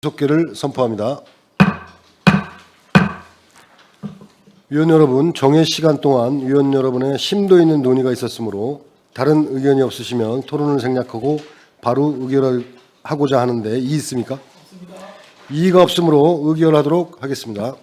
속개를 선포합니다. 위원 여러분, 정해 시간 동안 위원 여러분의 심도 있는 논의가 있었으므로 다른 의견이 없으시면 토론을 생략하고 바로 의결하고자 하는데 이의 있습니까? 없습니다. 이의가 없으므로 의결하도록 하겠습니다.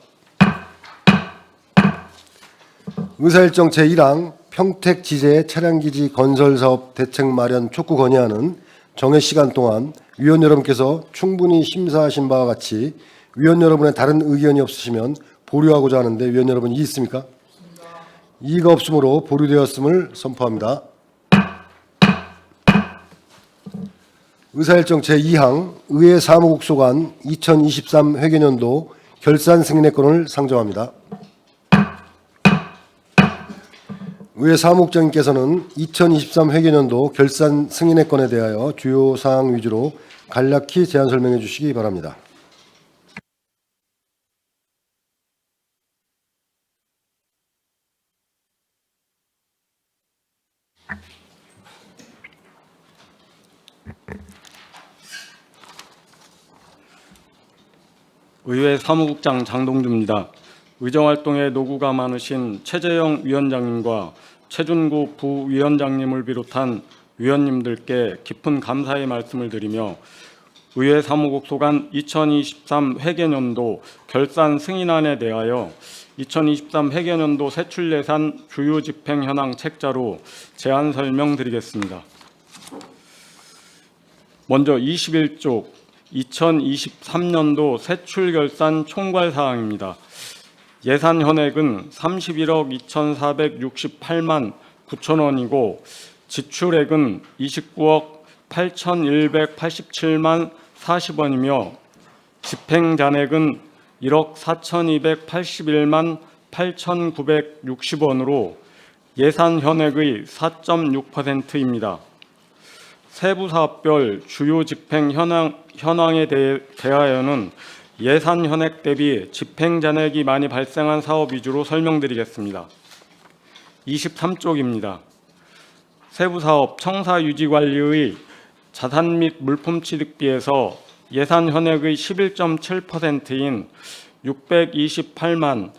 의사일정 제1항 평택 지제 차량기지 건설사업 대책 마련 촉구 건의안은 정해 시간 동안 위원 여러분께서 충분히 심사하신 바와 같이 위원 여러분의 다른 의견이 없으시면 보류하고자 하는데 위원 여러분 이의 있습니까? 없습니다. 이의가 없으므로 보류되었음을 선포합니다. 의사일정 제2항 의회 사무국소관 2023 회계년도 결산 승인의건을 상정합니다. 의회 사무국장님께서는 2023 회계년도 결산 승인의건에 대하여 주요 사항 위주로 간략히 제안 설명해 주시기 바랍니다. 의회 사무국장 장동주입니다. 의정활동에 노고가 많으신 최재형 위원장님과 최준구 부위원장님을 비롯한 위원님들께 깊은 감사의 말씀을 드리며 의회 사무국소관 2023 회계년도 결산 승인안에 대하여 2023 회계년도 세출예산 주요 집행 현황 책자로 제안 설명드리겠습니다. 먼저 21쪽 2023년도 세출결산 총괄사항입니다. 예산 현액은 31억 2,468만 9천 원이고 지출액은 29억 8,187만 40원이며 집행잔액은 1억 4,281만 8,960원으로 예산 현액의 4.6%입니다. 세부 사업별 주요 집행 현황에 대하여는 예산 현액 대비 집행 잔액이 많이 발생한 사업 위주로 설명드리겠습니다. 23쪽입니다. 세부 사업 청사 유지 관리의 자산 및 물품 취득비에서 예산 현액의 11.7%인 628만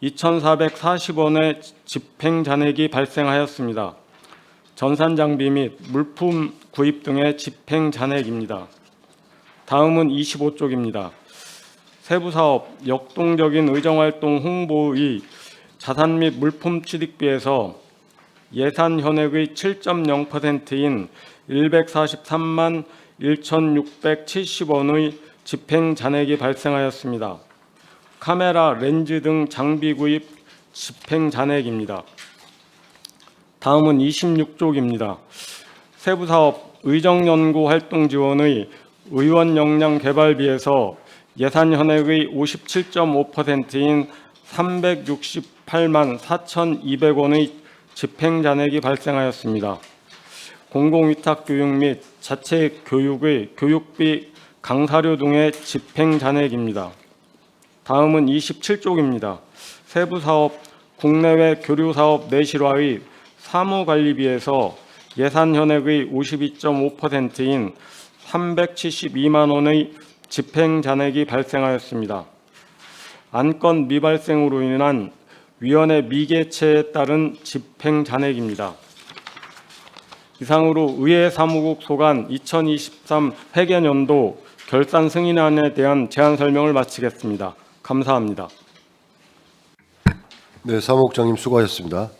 2,440원의 집행 잔액이 발생하였습니다. 전산 장비 및 물품 구입 등의 집행 잔액입니다. 다음은 25쪽입니다. 세부사업 역동적인 의정활동 홍보의 자산 및 물품 취득비에서 예산 현액의 7.0%인 143만 1,670원의 집행 잔액이 발생하였습니다. 카메라, 렌즈 등 장비 구입 집행 잔액입니다. 다음은 26쪽입니다. 세부사업 의정연구 활동 지원의 의원 역량 개발비에서 예산 현액의 57.5%인 368만 4,200원의 집행 잔액이 발생하였습니다. 공공위탁 교육 및 자체 교육의 교육비, 강사료 등의 집행 잔액입니다. 다음은 27쪽입니다. 세부사업 국내외 교류사업 내실화의 사무관리비에서 예산 현액의 52.5%인 372만 원의 집행 잔액이 발생하였습니다. 안건 미발생으로 인한 위원회 미개체에 따른 집행 잔액입니다. 이상으로 의회 사무국 소관 2023 회계년도 결산 승인안에 대한 제안 설명을 마치겠습니다. 감사합니다. 네, 사무국장님 수고하셨습니다.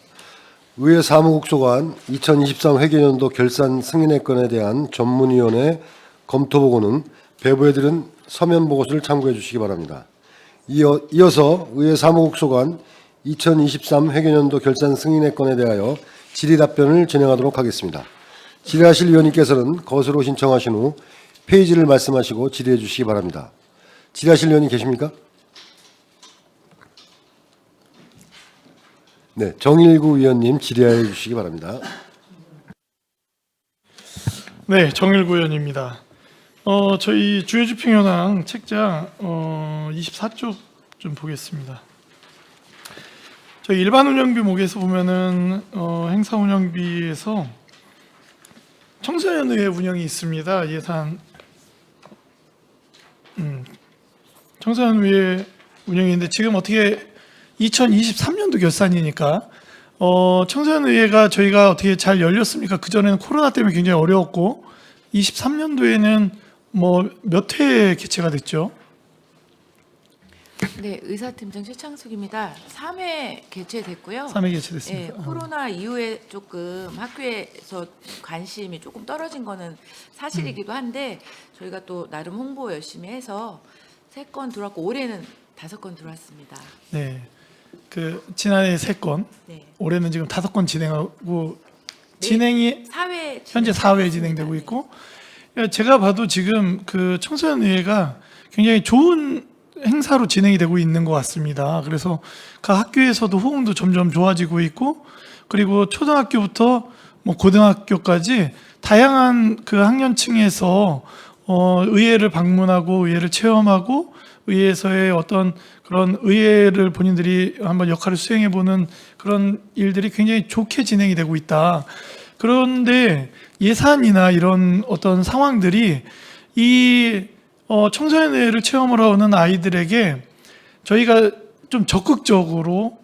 의회 사무국소관 2023 회계년도 결산 승인의건에 대한 전문위원회 검토보고는 배부해드린 서면보고서를 참고해 주시기 바랍니다. 이어서 의회 사무국소관 2023 회계년도 결산 승인의건에 대하여 질의답변을 진행하도록 하겠습니다. 질의하실 위원님께서는 것으로 신청하신 후 페이지를 말씀하시고 질의해 주시기 바랍니다. 질의하실 위원님 계십니까? 네, 정일구 위원님 질의해 주시기 바랍니다. 네, 정일구 의원입니다. 저희 주요 집행 현황 책자 24쪽 좀 보겠습니다. 저희 일반 운영비 목에서 보면은 행사 운영비에서 청소년의회 운영이 있습니다. 예산 청소년의회 운영인데 지금 어떻게 2023년도 결산이니까 청소년의회가 저희가 어떻게 잘 열렸습니까? 그전에는 코로나 때문에 굉장히 어려웠고 23년도에는 뭐 몇 회 개최가 됐죠? 네, 의사팀장 최창숙입니다. 3회 개최됐고요. 3회 개최됐습니다. 네, 코로나 이후에 조금 학교에서 관심이 조금 떨어진 거는 사실이기도 한데 저희가 또 나름 홍보 열심히 해서 3건 들어왔고 올해는 5건 들어왔습니다. 네, 그 지난해 3건, 네. 올해는 지금 5건 진행하고 네, 진행이 4회 현재 4회 진행되고 있고 제가 봐도 지금 그 청소년의회가 굉장히 좋은 행사로 진행이 되고 있는 것 같습니다. 그래서 각 학교에서도 호응도 점점 좋아지고 있고 그리고 초등학교부터 뭐 고등학교까지 다양한 그 학년층에서 의회를 방문하고 의회를 체험하고 의회에서의 어떤 그런 의회를 본인들이 한번 역할을 수행해 보는 그런 일들이 굉장히 좋게 진행이 되고 있다. 그런데 예산이나 이런 어떤 상황들이 이 청소년회를 체험하러 오는 아이들에게 저희가 좀 적극적으로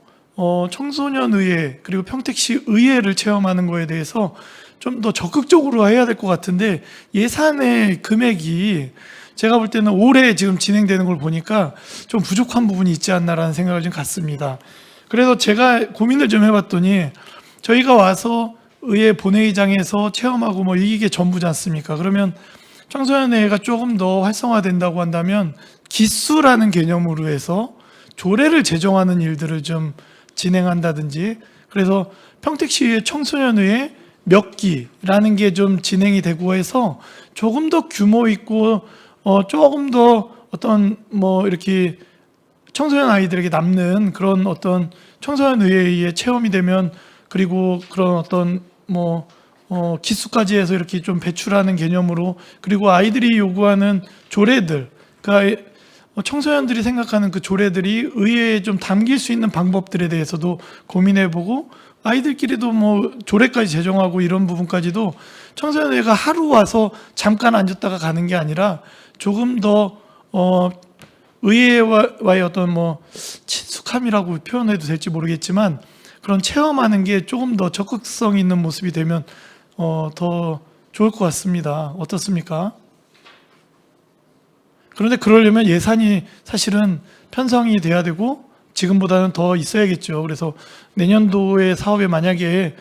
청소년의회 그리고 평택시 의회를 체험하는 거에 대해서 좀 더 적극적으로 해야 될 것 같은데 예산의 금액이 제가 볼 때는 올해 지금 진행되는 걸 보니까 좀 부족한 부분이 있지 않나라는 생각을 좀 갖습니다. 그래서 제가 고민을 좀 해봤더니 저희가 와서 의회 본회의장에서 체험하고 뭐 이게 전부지 않습니까? 그러면 청소년회가 조금 더 활성화된다고 한다면 기수라는 개념으로 해서 조례를 제정하는 일들을 좀 진행한다든지 그래서 평택시의 청소년회에 몇 기라는 게 좀 진행이 되고 해서 조금 더 규모 있고 조금 더 어떤 뭐 이렇게 청소년 아이들에게 남는 그런 어떤 청소년의회의 체험이 되면 그리고 그런 어떤 뭐 기수까지 해서 이렇게 좀 배출하는 개념으로 그리고 아이들이 요구하는 조례들 그러니까 청소년들이 생각하는 그 조례들이 의회에 좀 담길 수 있는 방법들에 대해서도 고민해보고 아이들끼리도 뭐 조례까지 제정하고 이런 부분까지도 청소년회가 하루 와서 잠깐 앉았다가 가는 게 아니라 조금 더 의회와의 어떤 뭐 친숙함이라고 표현해도 될지 모르겠지만 그런 체험하는 게 조금 더 적극성 있는 모습이 되면 더 좋을 것 같습니다. 어떻습니까? 그런데 그러려면 예산이 사실은 편성이 돼야 되고 지금보다는 더 있어야겠죠. 그래서 내년도의 사업에 만약에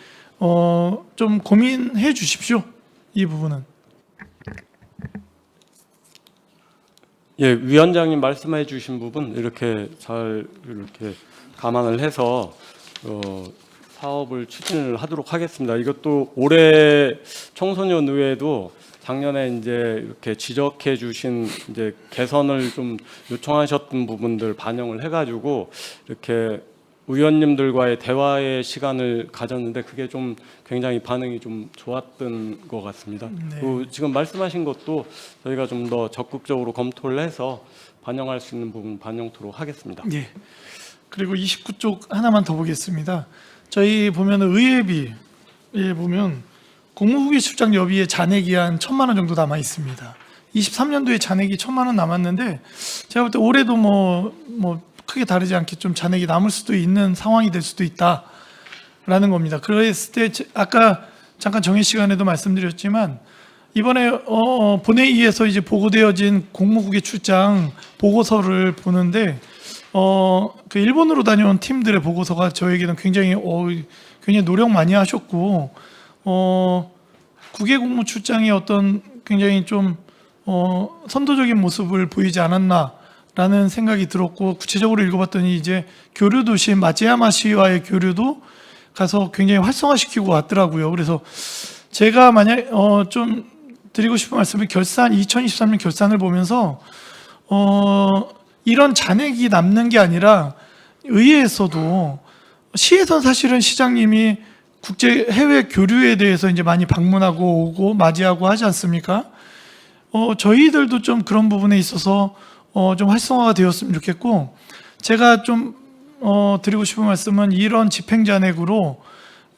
좀 고민해 주십시오. 이 부분은. 예, 위원장님 말씀해 주신 부분 이렇게 잘 이렇게 감안을 해서 사업을 추진을 하도록 하겠습니다. 이것도 올해 청소년 의회도 작년에 이제 이렇게 지적해 주신 이제 개선을 좀 요청하셨던 부분들 반영을 해가지고 이렇게 의원님들과의 대화의 시간을 가졌는데 그게 좀 굉장히 반응이 좀 좋았던 것 같습니다. 네. 그 지금 말씀하신 것도 저희가 좀 더 적극적으로 검토를 해서 반영할 수 있는 부분 반영토록 하겠습니다. 예. 그리고 29쪽 하나만 더 보겠습니다. 저희 보면 의회비에 보면 공무후기 출장 여비에 잔액이 한 1,000만 원 정도 남아 있습니다. 23년도에 잔액이 1,000만 원 남았는데 제가 볼 때 올해도 뭐 크게 다르지 않게 좀 잔액이 남을 수도 있는 상황이 될 수도 있다라는 겁니다. 그랬을 때 아까 잠깐 정해 시간에도 말씀드렸지만 이번에 본회의에서 이제 보고되어진 공무후기 출장 보고서를 보는데 그 일본으로 다녀온 팀들의 보고서가 저에게는 굉장히 노력 많이 하셨고 국외 공무 출장의 어떤 굉장히 좀 선도적인 모습을 보이지 않았나라는 생각이 들었고 구체적으로 읽어봤더니 이제 교류도시 마츠야마시와의 교류도 가서 굉장히 활성화시키고 왔더라고요. 그래서 제가 만약 좀 드리고 싶은 말씀은 2023년 결산을 보면서 이런 잔액이 남는 게 아니라 의회에서도 시에선 사실은 시장님이 국제 해외 교류에 대해서 이제 많이 방문하고 오고 맞이하고 하지 않습니까? 저희들도 좀 그런 부분에 있어서 좀 활성화가 되었으면 좋겠고 제가 좀 드리고 싶은 말씀은 이런 집행잔액으로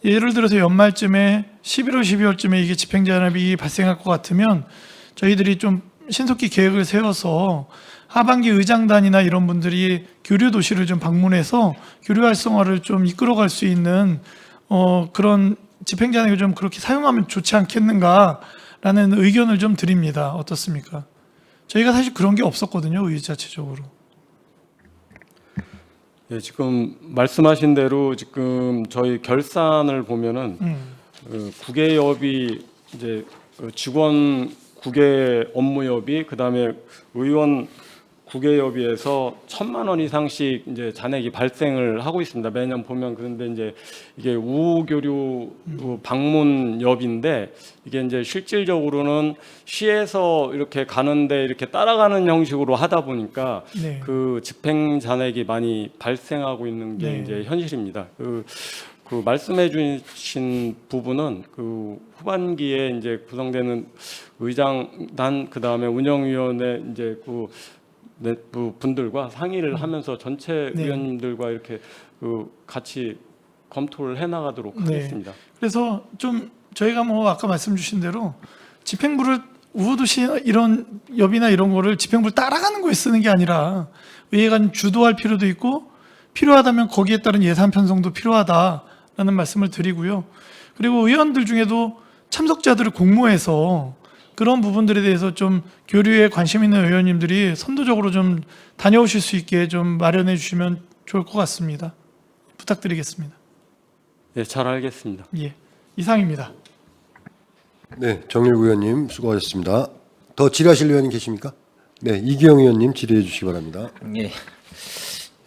예를 들어서 연말쯤에 11월, 12월쯤에 이게 집행잔액이 발생할 것 같으면 저희들이 좀 신속히 계획을 세워서 하반기 의장단이나 이런 분들이 교류 도시를 좀 방문해서 교류 활성화를 좀 이끌어갈 수 있는 그런 집행잔액을 좀 그렇게 사용하면 좋지 않겠는가라는 의견을 좀 드립니다. 어떻습니까? 저희가 사실 그런 게 없었거든요, 의회 자체적으로. 예, 지금 말씀하신 대로 지금 저희 결산을 보면은 국외협이 이제 직원 국외 업무협이 그다음에 의원 국외협의에서 1,000만 원 이상씩 이제 잔액이 발생을 하고 있습니다. 매년 보면. 그런데 이제 이게 우교류 방문협인데 이게 이제 실질적으로는 시에서 이렇게 가는데 이렇게 따라가는 형식으로 하다 보니까 네. 그 집행 잔액이 많이 발생하고 있는 게 네. 이제 현실입니다. 그 말씀해 주신 부분은 그 후반기에 이제 구성되는 의장단 그다음에 운영위원회 이제 그 내부 분들과 상의를 하면서 전체 네. 위원님들과 이렇게 그 같이 검토를 해 나가도록 네. 하겠습니다. 그래서 좀 저희가 뭐 아까 말씀 주신 대로 집행부를 우호도시 이런 협이나 이런 거를 집행부를 따라가는 거에 쓰는 게 아니라 의회가 주도할 필요도 있고 필요하다면 거기에 따른 예산 편성도 필요하다라는 말씀을 드리고요. 그리고 의원들 중에도 참석자들을 공모해서 그런 부분들에 대해서 좀 교류에 관심 있는 의원님들이 선도적으로 좀 다녀오실 수 있게 좀 마련해 주시면 좋을 것 같습니다. 부탁드리겠습니다. 네, 잘 알겠습니다. 예, 이상입니다. 네, 정일구 의원님 수고하셨습니다. 더 질의하실 의원님 계십니까? 네, 이기영 의원님 질의해 주시기 바랍니다. 예.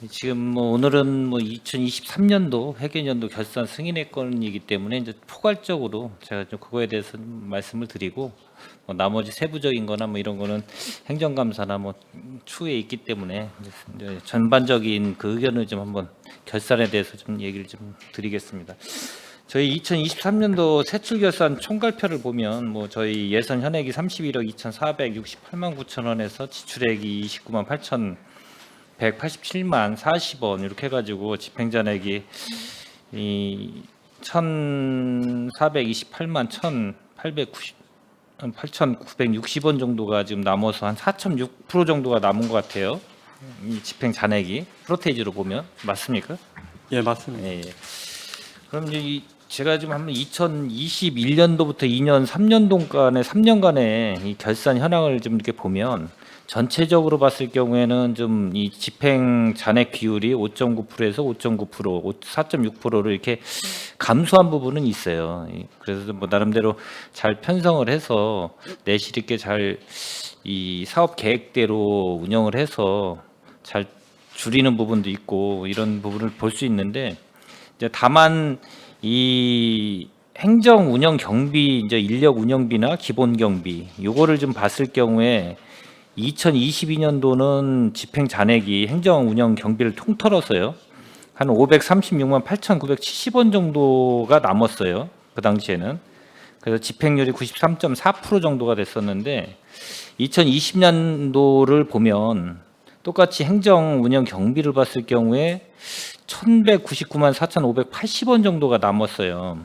지금 뭐 오늘은 뭐 2023년도 회계연도 결산 승인의 건이기 때문에 이제 포괄적으로 제가 좀 그거에 대해서 좀 말씀을 드리고 뭐 나머지 세부적인 거나 뭐 이런 거는 행정감사나 뭐 추후에 있기 때문에 이제 전반적인 그 의견을 좀 한번 결산에 대해서 좀 얘기를 좀 드리겠습니다. 저희 2023년도 세출 결산 총괄표를 보면 뭐 저희 예산 현액이 31억 2,468만 9천 원에서 지출액이 29만 8천 187만 40원 이렇게 해가지고 집행잔액이 이 1,428만 8,960원 정도가 지금 남아서 한 4.6% 정도가 남은 것 같아요. 이 집행잔액이 프로테이지로 보면 맞습니까? 예, 맞습니다. 예. 그럼 이제 제가 지금 한번 2021년도부터 2년 3년도간의 3년간의 이 결산 현황을 좀 이렇게 보면 전체적으로 봤을 경우에는 좀 이 집행 잔액 비율이 5.9%에서 5.9%, 4.6%로 이렇게 감소한 부분은 있어요. 그래서 뭐 나름대로 잘 편성을 해서 내실 있게 잘 이 사업 계획대로 운영을 해서 잘 줄이는 부분도 있고 이런 부분을 볼 수 있는데 이제 다만 이 행정 운영 경비 이제 인력 운영비나 기본 경비 요거를 좀 봤을 경우에 2022년도는 집행 잔액이 행정 운영 경비를 통틀어서요. 한 536만 8,970원 정도가 남았어요. 그 당시에는. 그래서 집행률이 93.4% 정도가 됐었는데 2020년도를 보면 똑같이 행정 운영 경비를 봤을 경우에 1,199만 4,580원 정도가 남았어요.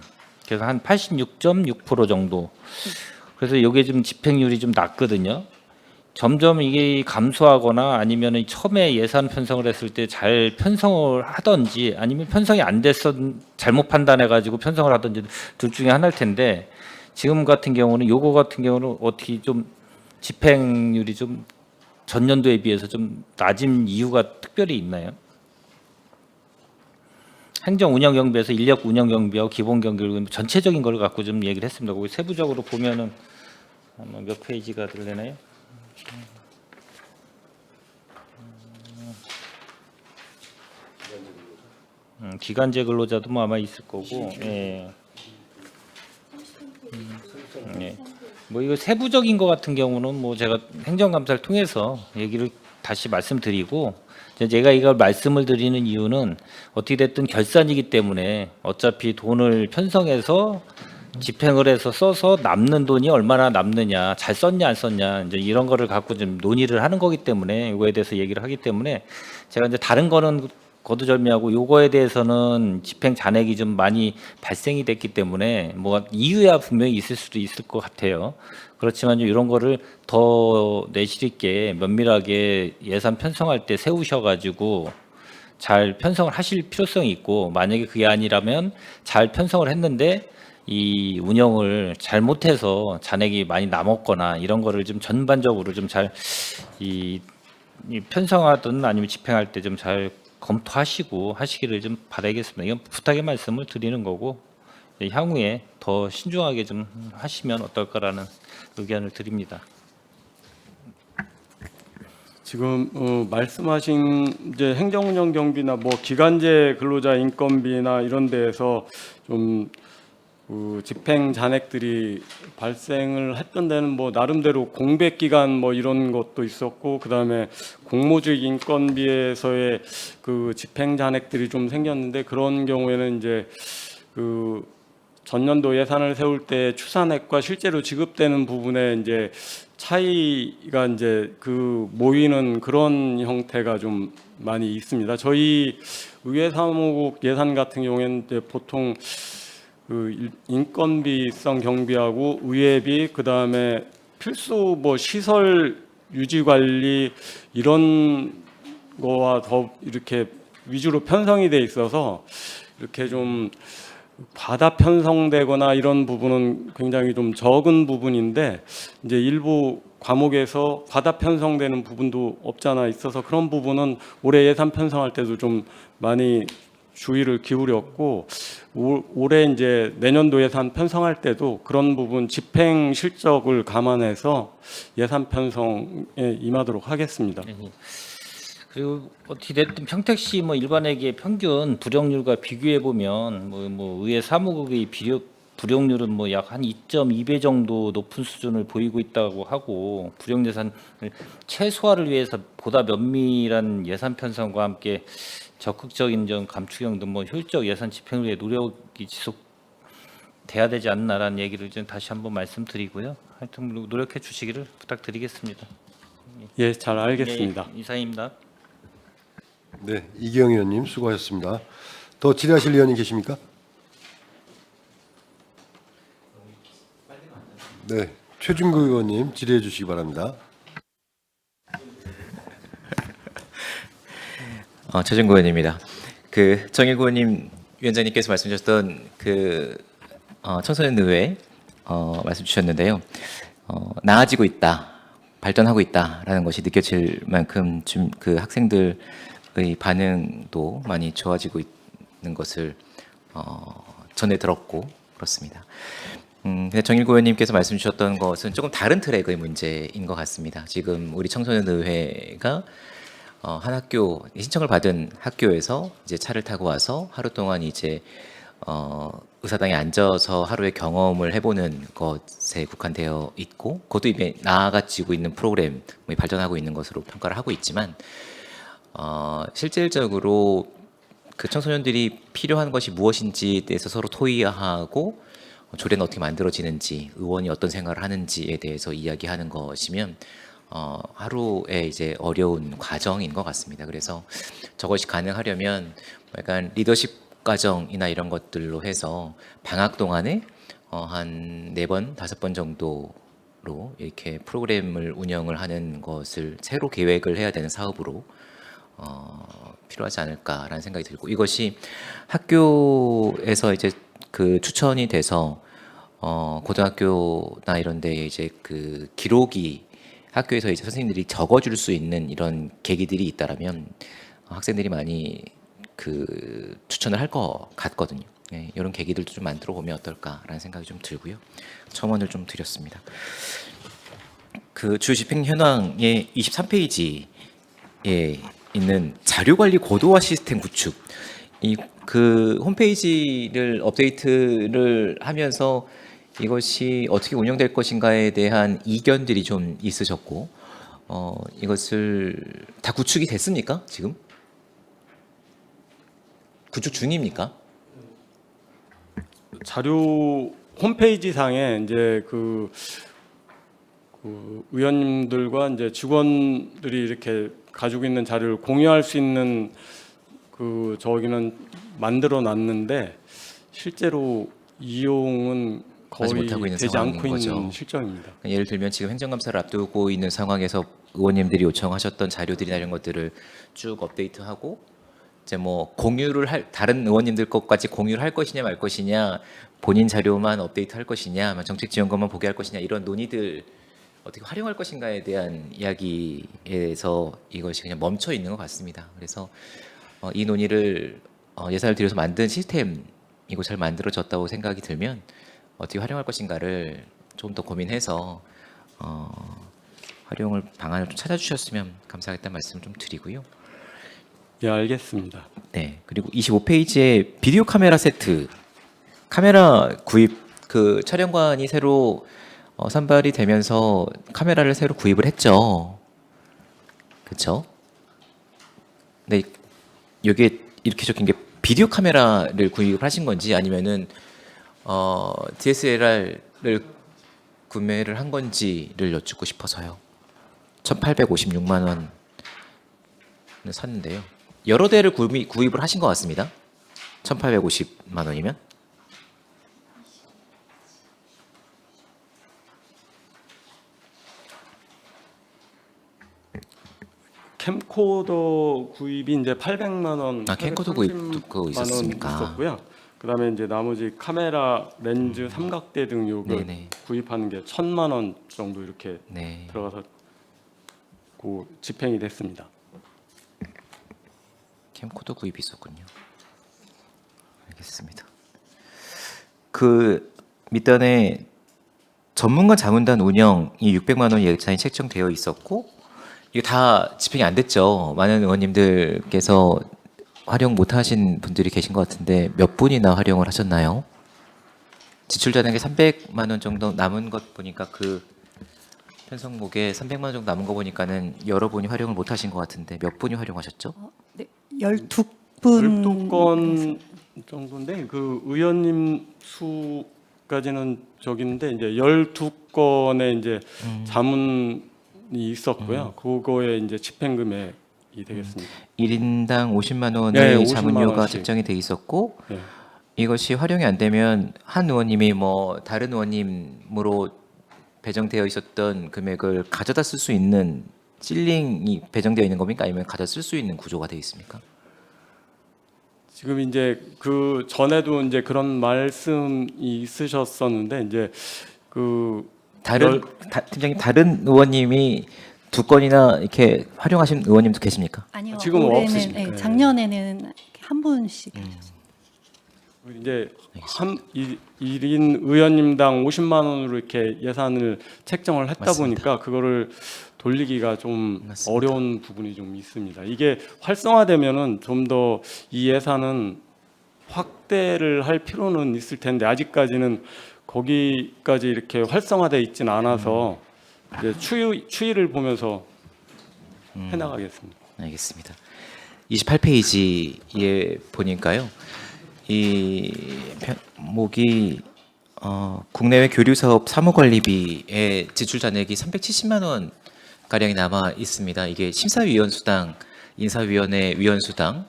그래서 한 86.6% 정도. 그래서 이게 좀 집행률이 좀 낮거든요. 점점 이게 감소하거나 아니면 처음에 예산 편성을 했을 때 잘 편성을 하든지 아니면 편성이 안 돼서 잘못 판단해 가지고 편성을 하든지 둘 중에 하나일 텐데 지금 같은 경우는 요거 같은 경우는 어떻게 좀 집행률이 좀 전년도에 비해서 좀 낮은 이유가 특별히 있나요? 행정 운영 경비에서 인력 운영 경비하고 기본 경비를 전체적인 걸 갖고 좀 얘기를 했습니다. 거기 세부적으로 보면은 아마 몇 페이지가 들리나요? 기간제 근로자도 뭐 아마 있을 거고, 예. 예. 뭐 이거 세부적인 거 같은 경우는 뭐 제가 행정감사를 통해서 얘기를 다시 말씀드리고, 제가 이걸 말씀을 드리는 이유는 어떻게 됐든 결산이기 때문에 어차피 돈을 편성해서 집행을 해서 써서 남는 돈이 얼마나 남느냐, 잘 썼냐 안 썼냐 이제 이런 거를 갖고 좀 논의를 하는 거기 때문에 이거에 대해서 얘기를 하기 때문에 제가 이제 다른 거는 거두절미하고 요거에 대해서는 집행 잔액이 좀 많이 발생이 됐기 때문에 뭐 이유야 분명히 있을 수도 있을 것 같아요. 그렇지만 좀 이런 거를 더 내실 있게 면밀하게 예산 편성할 때 세우셔가지고 잘 편성을 하실 필요성이 있고, 만약에 그게 아니라면 잘 편성을 했는데 이 운영을 잘못해서 잔액이 많이 남았거나 이런 거를 좀 전반적으로 좀 잘 이 편성하든 아니면 집행할 때 좀 잘 검토하시고 하시기를 좀 바라겠습니다. 이건 부탁의 말씀을 드리는 거고, 향후에 더 신중하게 좀 하시면 어떨까라는 의견을 드립니다. 지금 말씀하신 이제 행정운영 경비나 뭐 기간제 근로자 인건비나 이런 데에서 좀 집행 잔액들이 발생을 했던 데는 뭐 나름대로 공백 기간 뭐 이런 것도 있었고, 그다음에 공모직 인건비에서의 그 집행 잔액들이 좀 생겼는데, 그런 경우에는 이제 그 전년도 예산을 세울 때 추산액과 실제로 지급되는 부분에 이제 차이가 이제 그 모이는 그런 형태가 좀 많이 있습니다. 저희 의회사무국 예산 같은 경우에는 이제 보통 그 인건비성 경비하고 의회비, 그다음에 필수 뭐 시설 유지 관리 이런 거와 더 이렇게 위주로 편성이 돼 있어서 이렇게 좀 과다 편성되거나 이런 부분은 굉장히 좀 적은 부분인데, 이제 일부 과목에서 과다 편성되는 부분도 없잖아 있어서 그런 부분은 올해 예산 편성할 때도 좀 많이 주의를 기울였고, 올해 이제 내년도 예산 편성할 때도 그런 부분 집행 실적을 감안해서 예산 편성에 임하도록 하겠습니다. 그리고 어떻게 됐든 평택시 뭐 일반회계 평균 불용률과 비교해 보면 뭐 의회 사무국의 불용률은 뭐 약 한 2.2배 정도 높은 수준을 보이고 있다고 하고, 불용 예산을 최소화를 위해서 보다 면밀한 예산 편성과 함께 적극적인 좀 감축형 등 뭐 효율적 예산 집행을 위해 노력이 지속돼야 되지 않나라는 얘기를 좀 다시 한번 말씀드리고요. 하여튼 노력해 주시기를 부탁드리겠습니다. 예, 잘 알겠습니다. 예, 이상입니다. 네, 이기영 의원님 수고하셨습니다. 더 질의하실 의원이 계십니까? 네, 최준구 의원님 질의해 주시기 바랍니다. 최준구 의원입니다. 그 정일구 의원님 위원장님께서 말씀주셨던 그 청소년 의회 말씀 주셨는데요. 나아지고 있다, 발전하고 있다라는 것이 느껴질 만큼 좀 그 학생들의 반응도 많이 좋아지고 있는 것을 전해 들었고 그렇습니다. 근데 정일구 의원님께서 말씀 주셨던 것은 조금 다른 트랙의 문제인 것 같습니다. 지금 우리 청소년 의회가 한 학교 신청을 받은 학교에서 이제 차를 타고 와서 하루 동안 이제 의사당에 앉아서 하루의 경험을 해보는 것에 국한되어 있고, 그것도 이제 나아가지고 있는 프로그램이 발전하고 있는 것으로 평가를 하고 있지만, 실질적으로 그 청소년들이 필요한 것이 무엇인지에 대해서 서로 토의하고 조례는 어떻게 만들어지는지, 의원이 어떤 생각을 하는지에 대해서 이야기하는 것이면 하루의 이제 어려운 과정인 것 같습니다. 그래서 저것이 가능하려면 약간 리더십 과정이나 이런 것들로 해서 방학 동안에 한 4번, 5번 정도로 이렇게 프로그램을 운영을 하는 것을 새로 계획을 해야 되는 사업으로 필요하지 않을까라는 생각이 들고, 이것이 학교에서 이제 그 추천이 돼서 고등학교나 이런 데 이제 그 기록이 학교에서 이제 선생님들이 적어줄 수 있는 이런 계기들이 있다라면 학생들이 많이 그 추천을 할 것 같거든요. 예, 이런 계기들도 좀 만들어 보면 어떨까라는 생각이 좀 들고요. 첨언을 좀 드렸습니다. 그 주 집행 현황의 23페이지에 있는 자료관리 고도화 시스템 구축, 이 그 홈페이지를 업데이트를 하면서 이것이 어떻게 운영될 것인가에 대한 이견들이 좀 있으셨고, 이것을 다 구축이 됐습니까? 지금 구축 중입니까? 자료 홈페이지 상에 이제 그 의원님들과 이제 직원들이 이렇게 가지고 있는 자료를 공유할 수 있는 그 저기는 만들어 놨는데 실제로 이용은 하지 거의 못하고 있는 되지 않고 상황인 있는 거죠. 실정입니다. 예를 들면 지금 행정감사를 앞두고 있는 상황에서 의원님들이 요청하셨던 자료들이나 이런 것들을 쭉 업데이트하고 이제 뭐 공유를 할 다른 의원님들 것까지 공유를 할 것이냐 말 것이냐 본인 자료만 업데이트 할 것이냐 정책 지원권만 보게 할 것이냐 이런 논의들 어떻게 활용할 것인가에 대한 이야기에서 이것이 그냥 멈춰 있는 것 같습니다. 그래서 이 논의를 예산을 들여서 만든 시스템이고 잘 만들어졌다고 생각이 들면 어떻게 활용할 것인가를 좀 더 고민해서 활용을 방안을 좀 찾아주셨으면 감사하겠다는 말씀을 좀 드리고요. 예, 알겠습니다. 네, 그리고 25페이지에 비디오 카메라 세트 카메라 구입 그 촬영관이 새로 선발이 되면서 카메라를 새로 구입을 했죠. 그렇죠? 네, 여기에 이렇게 적힌 게 비디오 카메라를 구입을 하신 건지 아니면은 DSLR을 구매를 한 건지를 여쭙고 싶어서요. 1,856만 원을 샀는데요. 여러 대를 구입을 하신 것 같습니다. 1,850만 원이면. 캠코더 구입이 이제 800만 원, 아, 캠코더 구입도 그거 있었습니까? 있었고요. 그다음에 이제 나머지 카메라, 렌즈, 삼각대 등 요거 네네. 구입하는 게 1,000만 원 정도 이렇게 네. 들어가서 그 집행이 됐습니다. 캠코더 구입이 있었군요. 알겠습니다. 그 밑단에 전문가 자문단 운영이 600만 원 예산이 책정되어 있었고 이게 다 집행이 안 됐죠. 많은 의원님들께서 활용 못하신 분들이 계신 것 같은데 몇 분이나 활용을 하셨나요? 지출 잔액에 300만 원 정도 남은 것 보니까 그 편성목에 300만 원 정도 남은 거 보니까는 여러분이 활용을 못하신 것 같은데 몇 분이 활용하셨죠? 네, 12분 12건 정도인데 그 의원님 수까지는 저기인데 이제 12건의 이제 자문이 있었고요. 그거에 이제 집행 금액이 되겠습니다. 1인당 50만 원의 네, 50만 자문료가 원씩. 책정이 돼 있었고 네. 이것이 활용이 안 되면 한 의원님이 뭐 다른 의원님으로 배정되어 있었던 금액을 가져다 쓸 수 있는 실링이 배정되어 있는 겁니까? 아니면 가져 쓸 수 있는 구조가 되어 있습니까? 지금 이제 그 전에도 이제 그런 말씀이 있으셨었는데 이제 그 팀장님 다른 의원님이 두 건이나 이렇게 활용하신 의원님도 계십니까? 아니요. 지금은 올해는 없으십니까? 네, 네. 작년에는 한 분씩 하셨어요. 이제 한 1인 의원님당 50만 원으로 이렇게 예산을 책정을 했다 맞습니다. 보니까 그거를 돌리기가 좀 맞습니다. 어려운 부분이 좀 있습니다. 이게 활성화되면은 좀 더 이 예산은 확대를 할 필요는 있을 텐데 아직까지는 거기까지 이렇게 활성화돼 있지는 않아서 이제 추이를 보면서 해나가겠습니다. 알겠습니다. 28페이지에 보니까요. 이 목이 국내외 교류 사업 사무관리비의 지출 잔액이 370만 원 가량이 남아 있습니다. 이게 심사위원 수당, 인사위원회 위원 수당,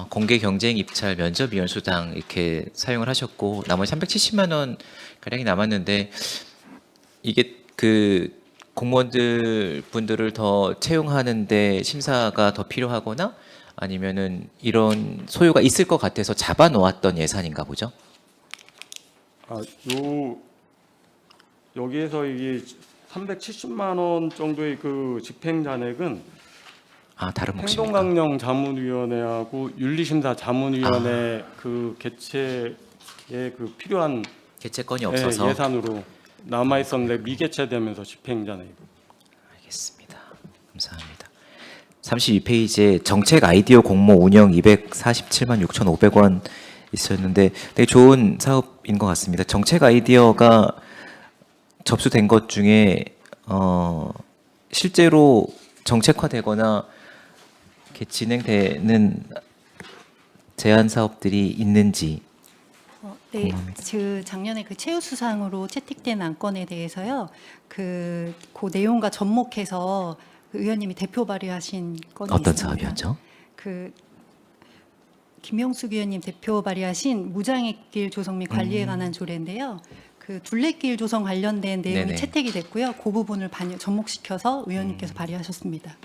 공개 경쟁 입찰 면접 위원 수당 이렇게 사용을 하셨고 나머지 370만 원 가량이 남았는데 이게 그 공무원들 분들을 더 채용하는데 심사가 더 필요하거나 아니면은 이런 소요가 있을 것 같아서 잡아 놓았던 예산인가 보죠. 여기에서 이게 370만 원 정도의 그 집행 잔액은 다른 몫입니까? 행동강령 자문위원회하고 윤리심사 자문위원회 그 개최에 그 필요한 개최권이 없어서 예산으로 남아 있었는데 미개최되면서 집행 잔액. 알겠습니다. 감사합니다. 32페이지에 정책 아이디어 공모 운영 247만 6,500원 있었는데 되게 좋은 사업인 것 같습니다. 정책 아이디어가 접수된 것 중에 실제로 정책화되거나 이렇게 진행되는 제안 사업들이 있는지 네, 그 작년에 그 최우수상으로 채택된 안건에 대해서요. 그 내용과 접목해서 그 의원님이 대표 발의하신 건이 어떤 있습니다. 사업이었죠? 그 김영숙 의원님 대표 발의하신 무장애길 조성 및 관리에 관한 조례인데요. 그 둘레길 조성 관련된 내용이 네네. 채택이 됐고요. 그 부분을 접목시켜서 의원님께서 발의하셨습니다.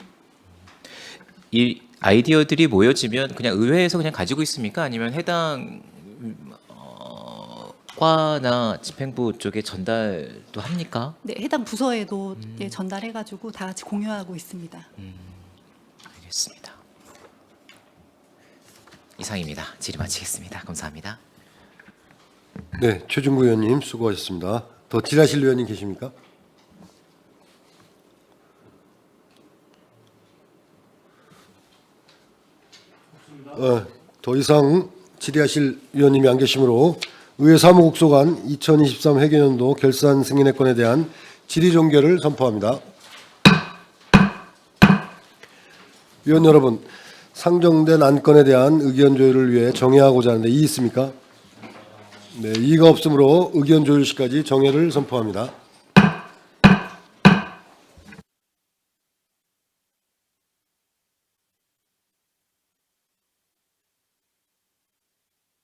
이 아이디어들이 모여지면 그냥 의회에서 그냥 가지고 있습니까? 아니면 해당 과나 집행부 쪽에 전달도 합니까? 네, 해당 부서에도 예, 전달해가지고 다 같이 공유하고 있습니다. 알겠습니다. 이상입니다. 질의 마치겠습니다. 감사합니다. 네, 최준구 의원님 수고하셨습니다. 더 질의하실 의원님 계십니까? 더 이상 질의하실 의원님이 안 계시므로 의회 사무국소관 2023 회계연도 결산 승인의 건에 대한 질의 종결을 선포합니다. 위원 여러분, 상정된 안건에 대한 의견 조율을 위해 정회하고자 하는데 이의 있습니까? 네, 이의가 없으므로 의견 조율 시까지 정회를 선포합니다.